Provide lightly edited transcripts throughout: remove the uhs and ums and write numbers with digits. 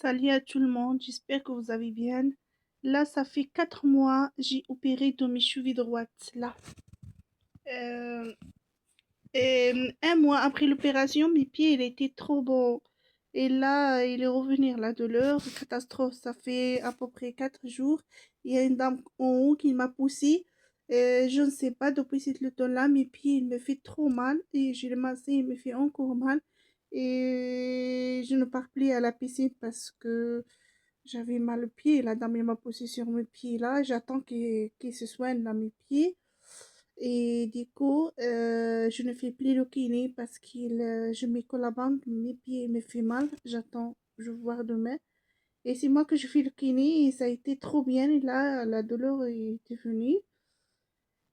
Salut à tout le monde, j'espère que vous allez bien. Là, ça fait 4 mois, j'ai opéré de mes chevilles droites, là. Euh, et un mois après l'opération, mes pieds, ils étaient trop bons. Et là, il est revenu la douleur, catastrophe. Ça fait à peu près 4 jours. Il y a une dame en haut qui m'a poussé. Je ne sais pas, depuis ce temps-là, mes pieds, ils me fait trop mal. Et j'ai le massé, il me fait encore mal. Et je ne pars plus à la piscine parce que j'avais mal aux pieds. La dame elle m'a poussé sur mes pieds là. J'attends qu'il se soigne dans mes pieds. Et du coup, je ne fais plus le kiné parce que je mets que la bande. Mes pieds me fait mal. J'attends, je vais voir demain. Et c'est moi que je fais le kiné et ça a été trop bien. Et là, la douleur est venue.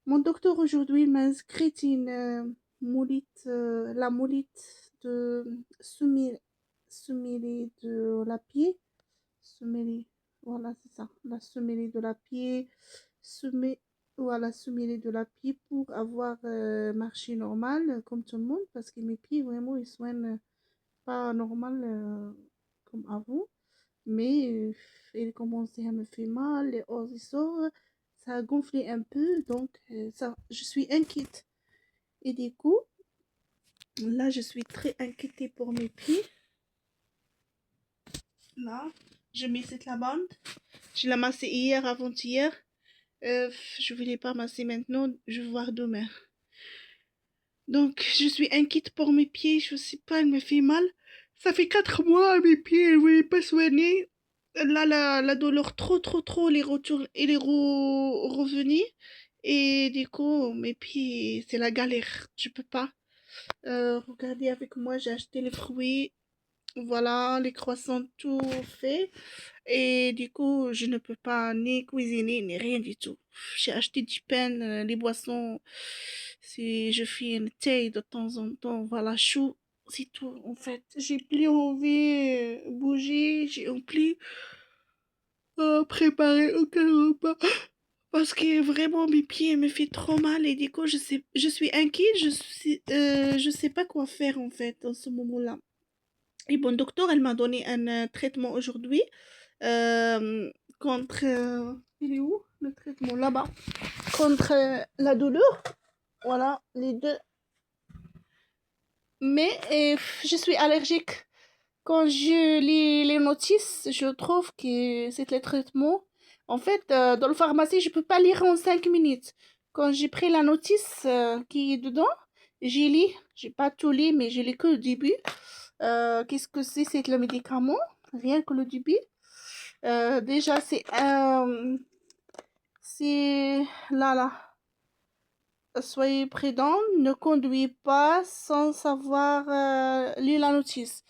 Mon docteur aujourd'hui m'a inscrit une molite, la molite de semer de la pied. Semer, voilà, c'est ça. La semer de la pied, semer, voilà, semer de la pied pour avoir marché normal comme tout le monde parce que mes pieds vraiment ils soignent pas normal comme avant. Mais il commençait à me faire mal, les os ils sortent, ça a gonflé un peu donc ça, je suis inquiète. Et du coup, là je suis très inquiétée pour mes pieds. Là, je mets cette la bande. Je l'ai massé hier, avant-hier. Je voulais pas masser maintenant, je vais voir demain. Donc, je suis inquiète pour mes pieds, je sais pas, elle me fait mal. Ça fait 4 mois, mes pieds, elle voulait pas soigner. Là, la douleur trop, les retours, elle est revenue. Et du coup, mes pieds, c'est la galère, je peux pas. Regardez avec moi, j'ai acheté les fruits, voilà, les croissants, tout fait. Et du coup, je ne peux pas ni cuisiner, ni rien du tout. J'ai acheté du pain, les boissons. Si je fais une thé de temps en temps, voilà, chou, c'est tout. En fait, j'ai plus envie de bouger, j'ai plus préparer aucun repas. Parce que vraiment, mes pieds me fait trop mal et du coup, je suis inquiète, je sais pas quoi faire en fait en ce moment-là. Et bon, docteur, elle m'a donné un traitement aujourd'hui euh, contre. Il est où le traitement? Là-bas. Contre la douleur. Voilà, les deux. Mais je suis allergique. Quand je lis les notices, je trouve que c'est le traitement. En fait, dans la pharmacie, je peux pas lire en 5 minutes. Quand j'ai pris la notice qui est dedans, j'ai lu. J'ai pas tout lu, mais j'ai lu que le début. Qu'est-ce que c'est? C'est le médicament. Rien que le début. Déjà, c'est là. Soyez prudent, ne conduisez pas sans savoir lire la notice.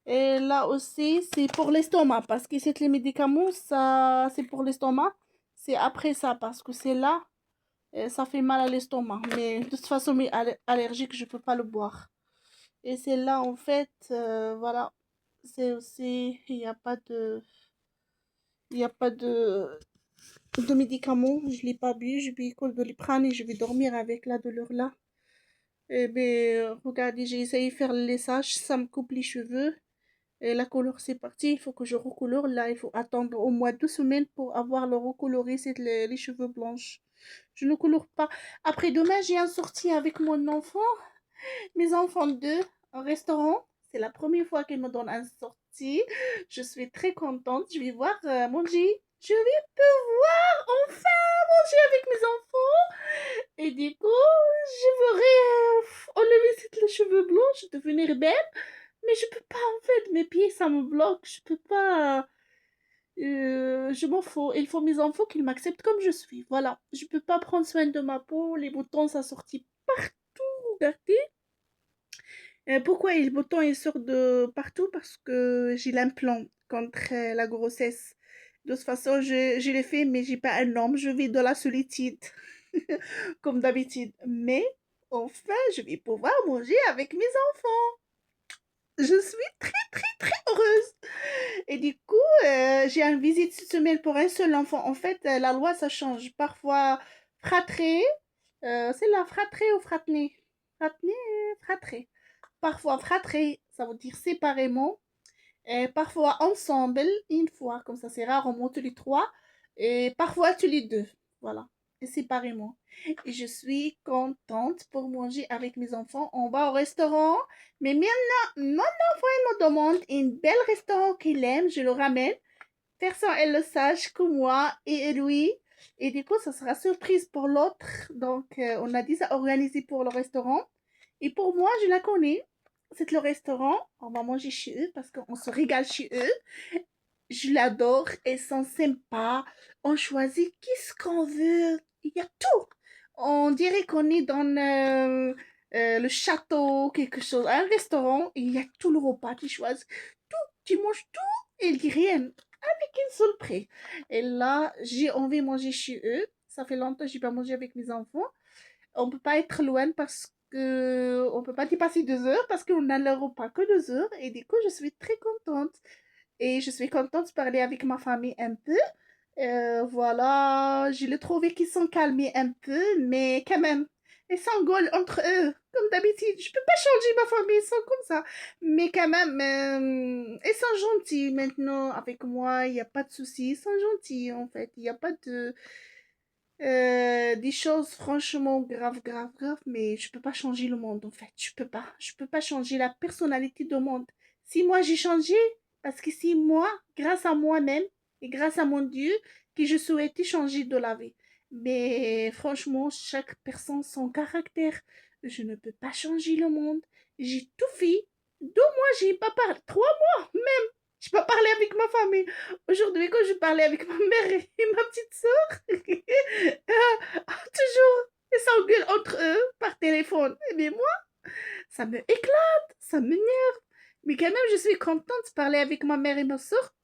Et là aussi, c'est pour l'estomac, parce que c'est les médicaments, ça, c'est pour l'estomac. C'est après ça, parce que c'est là, ça fait mal à l'estomac. Mais de toute façon, mais allergique, je peux pas le boire. Et c'est là, en fait, voilà, c'est aussi, il y a pas de médicaments. Je l'ai pas bu, je bu que de l'iprane et je vais dormir avec la douleur là. Eh bien, regardez, j'ai essayé de faire le lissage, ça me coupe les cheveux. Et la couleur, c'est parti. Il faut que je recolore. Là, il faut attendre au moins 2 semaines pour avoir le recoloré, c'est les cheveux blanches. Je ne colore pas. Après, demain, j'ai un sortie avec mon enfant, mes enfants deux, au restaurant. C'est la première fois qu'ils me donnent un sortie. Je suis très contente. Je vais voir manger. Je vais pouvoir enfin manger avec mes enfants. Et du coup, je voudrais enlever les cheveux blancs, devenir belle. Mais je peux pas en fait, mes pieds ça me bloque, je peux pas. Je m'en fous. Il faut mes enfants qu'ils m'acceptent comme je suis. Voilà, je peux pas prendre soin de ma peau, les boutons ça sortit partout, regardez. Pourquoi les boutons ils sortent de partout? Parce que j'ai l'implant contre la grossesse. De toute façon, je l'ai fait, mais j'ai pas un homme, je vis de la solitude, comme d'habitude. Mais enfin, je vais pouvoir manger avec mes enfants. Je suis très heureuse. Et du coup, j'ai une visite cette semaine pour un seul enfant. En fait, la loi, ça change. Parfois, fratré, c'est la fratré ou fratné? Fratné, fratré. Parfois, fratré, ça veut dire séparément. Et parfois ensemble, une fois, comme ça c'est rare, on monte les trois. Et parfois tous les deux. Voilà. Et séparément. Et je suis contente pour manger avec mes enfants. On va au restaurant. Mais maintenant, mon enfant, il me demande un bel restaurant qu'il aime. Je le ramène. Personne elle le sache que moi et lui. Et du coup, ça sera surprise pour l'autre. Donc, on a dit ça organisé pour le restaurant. Et pour moi, je la connais. C'est le restaurant. On va manger chez eux parce qu'on se régale chez eux. Je l'adore. Elles sont sympas. On choisit qu'est-ce qu'on veut. Il y a tout. On dirait qu'on est dans le château, quelque chose. Un restaurant, il y a tout le repas. Tu choisis tout. Tu manges tout et il dit rien un seul prix. Et là, j'ai envie de manger chez eux. Ça fait longtemps que je n'ai pas mangé avec mes enfants. On ne peut pas être loin parce que on peut pas dépasser 2 heures parce qu'on a le repas que 2 heures. Et du coup, je suis très contente. Et je suis contente de parler avec ma famille un peu. Voilà, je l'ai trouvé qu'ils sont calmés un peu, mais quand même, ils s'engueulent entre eux, comme d'habitude. Je peux pas changer ma famille, ils sont comme ça. Mais quand même, ils sont gentils maintenant avec moi, il n'y a pas de soucis. Ils sont gentils en fait, il n'y a pas de des choses franchement graves, mais je peux pas changer le monde en fait. Je peux pas changer la personnalité du monde. Si moi j'ai changé, parce que si moi, grâce à moi-même et grâce à mon Dieu, que je souhaitais changer de la vie. Mais franchement, chaque personne son caractère. Je ne peux pas changer le monde. J'ai tout fait. 2 mois, j'ai pas parlé. 3 mois. Je peux parler avec ma famille. Aujourd'hui, quand je parlais avec ma mère et ma petite soeur, toujours, ils s'engueulent entre eux par téléphone. Mais moi, ça me éclate, ça m'énerve. Mais quand même, je suis contente de parler avec ma mère et ma soeur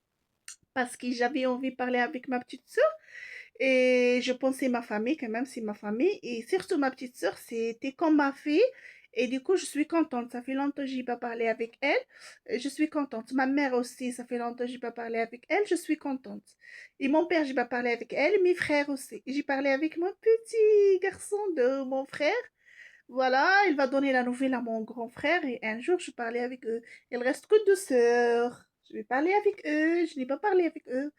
parce que j'avais envie de parler avec ma petite soeur. Et je pensais ma famille, quand même, c'est ma famille. Et surtout ma petite soeur, c'était comme ma fille. Et du coup, je suis contente. Ça fait longtemps que je n'ai pas parlé avec elle. Je suis contente. Ma mère aussi, ça fait longtemps que je n'ai pas parlé avec elle. Je suis contente. Et mon père, je n'ai pas parlé avec elle. Mes frères aussi. J'ai parlé avec mon petit garçon de mon frère. Voilà, il va donner la nouvelle à mon grand frère. Et un jour, je parlais avec eux. Il reste que 2 sœurs. Je vais parler avec eux. Je n'ai pas parlé avec eux.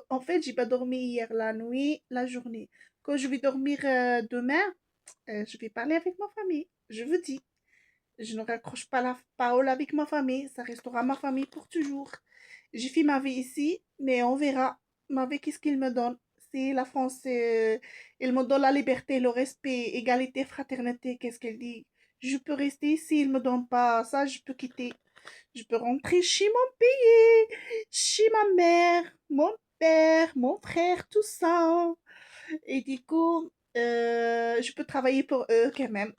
En fait, j'ai pas dormi hier la nuit, la journée. Quand je vais dormir demain, je vais parler avec ma famille. Je vous dis, je ne raccroche pas la parole avec ma famille. Ça restera ma famille pour toujours. J'ai fait ma vie ici, mais on verra. Ma vie, qu'est-ce qu'il me donne? Si la France, il me donne la liberté, le respect, égalité, fraternité, qu'est-ce qu'elle dit? Je peux rester ici, il me donne pas ça, je peux quitter. Je peux rentrer chez mon pays, chez ma mère, mon père, mon frère, tout ça. Et du coup, je peux travailler pour eux quand même.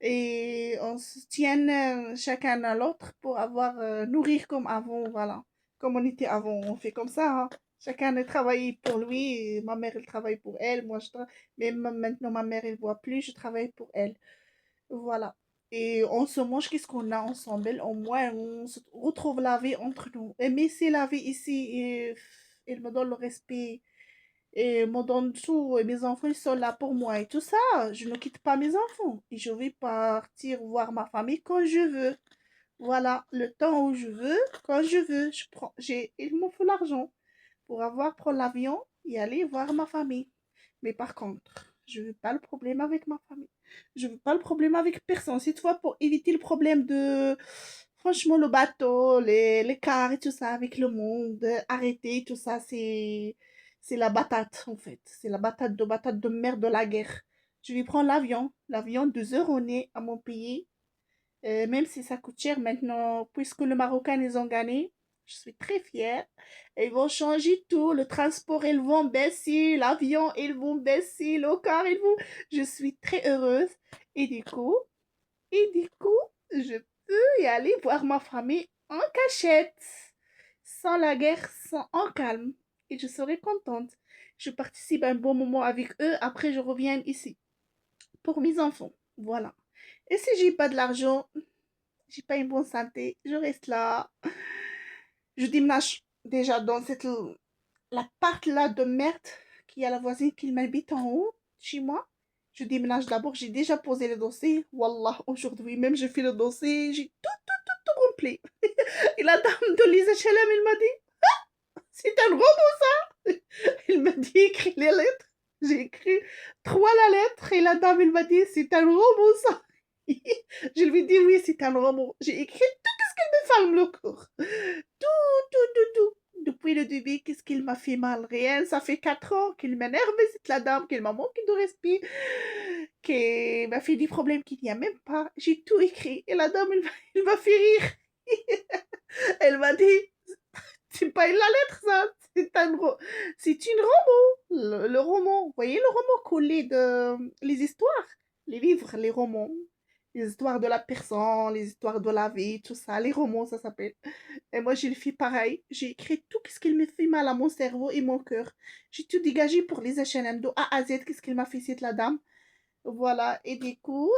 Et on se tient chacun à l'autre pour avoir nourrir comme avant, voilà. Comme on était avant, on fait comme ça, hein. Chacun a travaillé pour lui, et ma mère elle travaille pour elle, moi mais maintenant ma mère elle voit plus, je travaille pour elle. Voilà. Et on se mange qu'est-ce qu'on a ensemble, au moins on se retrouve la vie entre nous. Et mais c'est la vie ici, et elle me donne le respect et me donne tout, et mes enfants ils sont là pour moi et tout ça. Je ne quitte pas mes enfants et je vais partir voir ma famille quand je veux. Voilà, le temps où je veux, quand je veux, il me faut l'argent pour prendre l'avion et aller voir ma famille. Mais par contre, je veux pas le problème avec ma famille. Je veux pas le problème avec personne. Cette fois, pour éviter le problème de, franchement, le bateau, les cars et tout ça avec le monde, arrêter tout ça, c'est la batate, en fait. C'est la batate de mer de la guerre. Je vais prendre l'avion. L'avion, 2 heures, on est à mon pays. Même si ça coûte cher maintenant, puisque le Marocain, ils ont gagné. Je suis très fière. Ils vont changer tout. Le transport, ils vont baisser. L'avion, ils vont baisser. Le car, ils vont... Je suis très heureuse. Et du coup, je peux y aller voir ma famille en cachette. Sans la guerre, sans en calme. Et je serai contente. Je participe à un bon moment avec eux. Après, je reviens ici. Pour mes enfants. Voilà. Et si j'ai pas de l'argent, j'ai pas une bonne santé, je reste là. Je déménage déjà dans la part là de merde qui a la voisine qui m'habite en haut, chez moi. Je déménage d'abord, j'ai déjà posé le dossier. Wallah, aujourd'hui même, je fais le dossier, j'ai tout plaît. Et la dame de Lisa Chalem, elle m'a dit, c'est un robot ça. Elle m'a dit, écris les lettres. J'ai écrit 3 la lettre et la dame, elle m'a dit, c'est un robot ça. Je lui ai dit, oui, c'est un robot. J'ai écrit tout ce qu'elle me ferme le corps. Tout. Depuis le début, qu'est-ce qu'il m'a fait mal? Rien, ça fait 4 ans qu'il m'énerve, c'est la dame, qu'elle m'a manqué de respect, qu'elle m'a fait des problèmes qu'il n'y a même pas. J'ai tout écrit et la dame, elle m'a fait rire. Elle m'a dit, c'est pas une lettre ça, c'est une roman. Le roman, vous voyez le roman collé de les histoires, les livres, les romans. Les histoires de la personne, les histoires de la vie, tout ça, les romans, ça s'appelle. Et moi, j'ai fait pareil. J'ai écrit tout ce qui me fait mal à mon cerveau et mon cœur. J'ai tout dégagé pour les H&M de A à Z. Qu'est-ce qu'elle m'a fait, cette la dame? Voilà. Et du coup,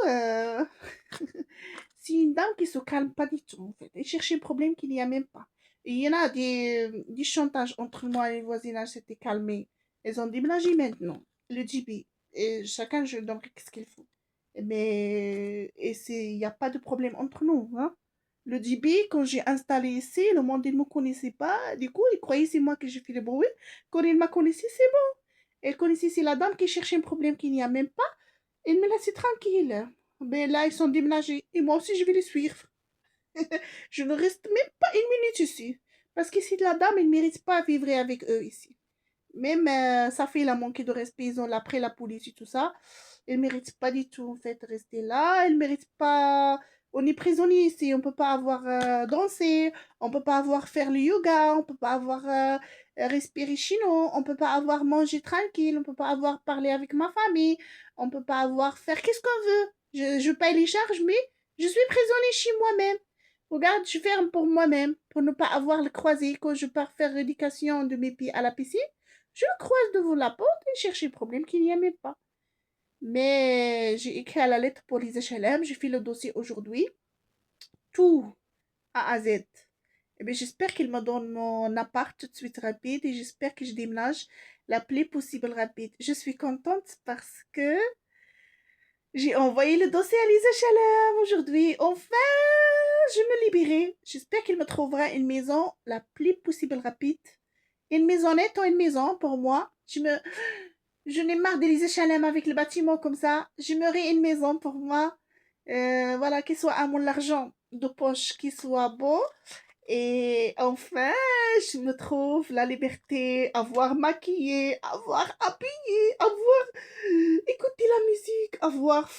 c'est une dame qui se calme pas du tout, en fait. Elle cherche un problème qu'il n'y a même pas. Et il y en a des chantages entre moi et le voisinage s'étaient calmés. Elles ont déménagé maintenant. Le JB. Et chacun, je donne ce qu'il faut. Mais il n'y a pas de problème entre nous, hein. Le DB, quand j'ai installé ici, le monde ne me connaissait pas. Du coup, il croyait c'est moi que j'ai fait le bruit. Quand il m'a connaissé, c'est bon. Elle connaissait, c'est la dame qui cherchait un problème qu'il n'y a même pas. Elle me laissait tranquille. Mais là, ils sont déménagés. Et moi aussi, je vais les suivre. Je ne reste même pas une minute ici. Parce qu'ici, la dame, elle ne mérite pas à vivre avec eux ici. Même sa fille, elle a manqué de respect. Ils ont après la police et tout ça. Elle ne mérite pas du tout, en fait, de rester là. Elle ne mérite pas. On est prisonnier ici. On ne peut pas avoir dansé. On ne peut pas avoir faire le yoga. On ne peut pas avoir respirer chinois. On ne peut pas avoir mangé tranquille. On ne peut pas avoir parlé avec ma famille. On ne peut pas avoir faire qu'est-ce qu'on veut. Je paye les charges, mais je suis prisonnier chez moi-même. Regarde, je ferme pour moi-même, pour ne pas avoir le croisé quand je pars faire l'éducation de mes pieds à la piscine. Je le croise devant la porte et cherche le problème qu'il n'y a même pas. Mais j'ai écrit à la lettre pour les HLM, j'ai fait le dossier aujourd'hui, tout A à Z. Eh bien, j'espère qu'il me donne mon appart tout de suite rapide et j'espère que je déménage la plus possible rapide. Je suis contente parce que j'ai envoyé le dossier à Lisa Chalem aujourd'hui. Enfin, je me libérer. J'espère qu'il me trouvera une maison la plus possible rapide. Une maisonnette ou une maison pour moi. Je n'ai marre d'Élysée Chalem avec le bâtiment comme ça. J'aimerais une maison pour moi. Voilà, qui soit à mon argent de poche, qui soit beau. Et enfin, je me trouve la liberté, avoir maquillé, avoir habillé, avoir écouté la musique, avoir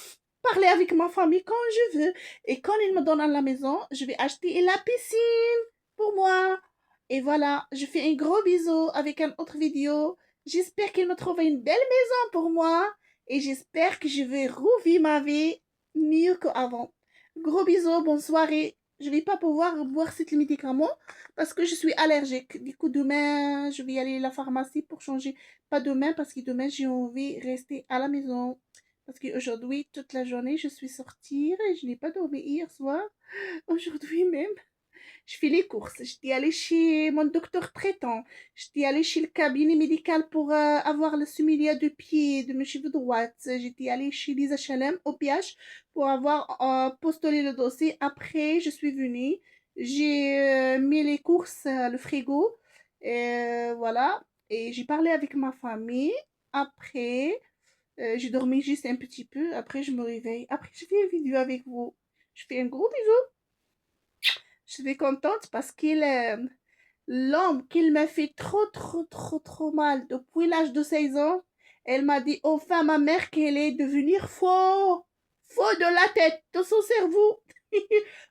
parlé avec ma famille quand je veux. Et quand ils me donnent à la maison, je vais acheter la piscine pour moi. Et voilà, je fais un gros bisou avec une autre vidéo. J'espère qu'il me trouve une belle maison pour moi. Et j'espère que je vais revivre ma vie mieux qu'avant. Gros bisous, bonne soirée. Je vais pas pouvoir boire ce médicament parce que je suis allergique. Du coup, demain, je vais aller à la pharmacie pour changer. Pas demain parce que demain, j'ai envie de rester à la maison. Parce qu'aujourd'hui, toute la journée, je suis sortie et je n'ai pas dormi hier soir. Aujourd'hui même. Je fais les courses. J'étais allée chez mon docteur traitant. J'étais allée chez le cabinet médical pour avoir le sommelier de pied de mes cheveux droits. J'étais allée chez Lisa Chalem au PH pour avoir postulé le dossier. Après, je suis venue. J'ai mis les courses le frigo. Et voilà. Et j'ai parlé avec ma famille. Après, j'ai dormi juste un petit peu. Après, je me réveille. Après, je fais une vidéo avec vous. Je fais un gros bisou. Je suis contente parce l'homme qu'il m'a fait trop mal depuis l'âge de 16 ans, elle m'a dit enfin ma mère qu'elle est devenir faux de la tête, de son cerveau.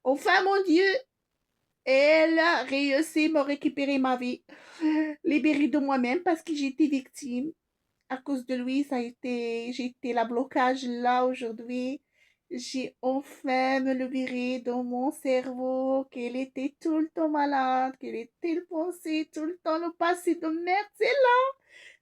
Enfin mon Dieu, elle a réussi à me récupérer ma vie, libérée de moi-même parce que j'étais victime. À cause de lui, j'ai été la blocage là aujourd'hui. J'ai enfin me libéré dans mon cerveau qu'elle était tout le temps malade, qu'elle était le passé, tout le temps le passé de merde.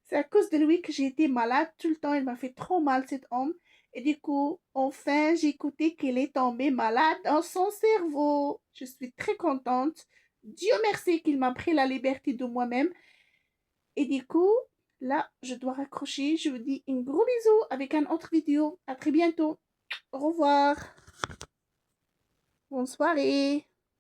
C'est à cause de lui que j'ai été malade tout le temps. Il m'a fait trop mal, cet homme. Et du coup, enfin, j'ai écouté qu'elle est tombée malade dans son cerveau. Je suis très contente. Dieu merci qu'il m'a pris la liberté de moi-même. Et du coup, là, je dois raccrocher. Je vous dis un gros bisou avec une autre vidéo. À très bientôt. Au revoir. Bonne soirée.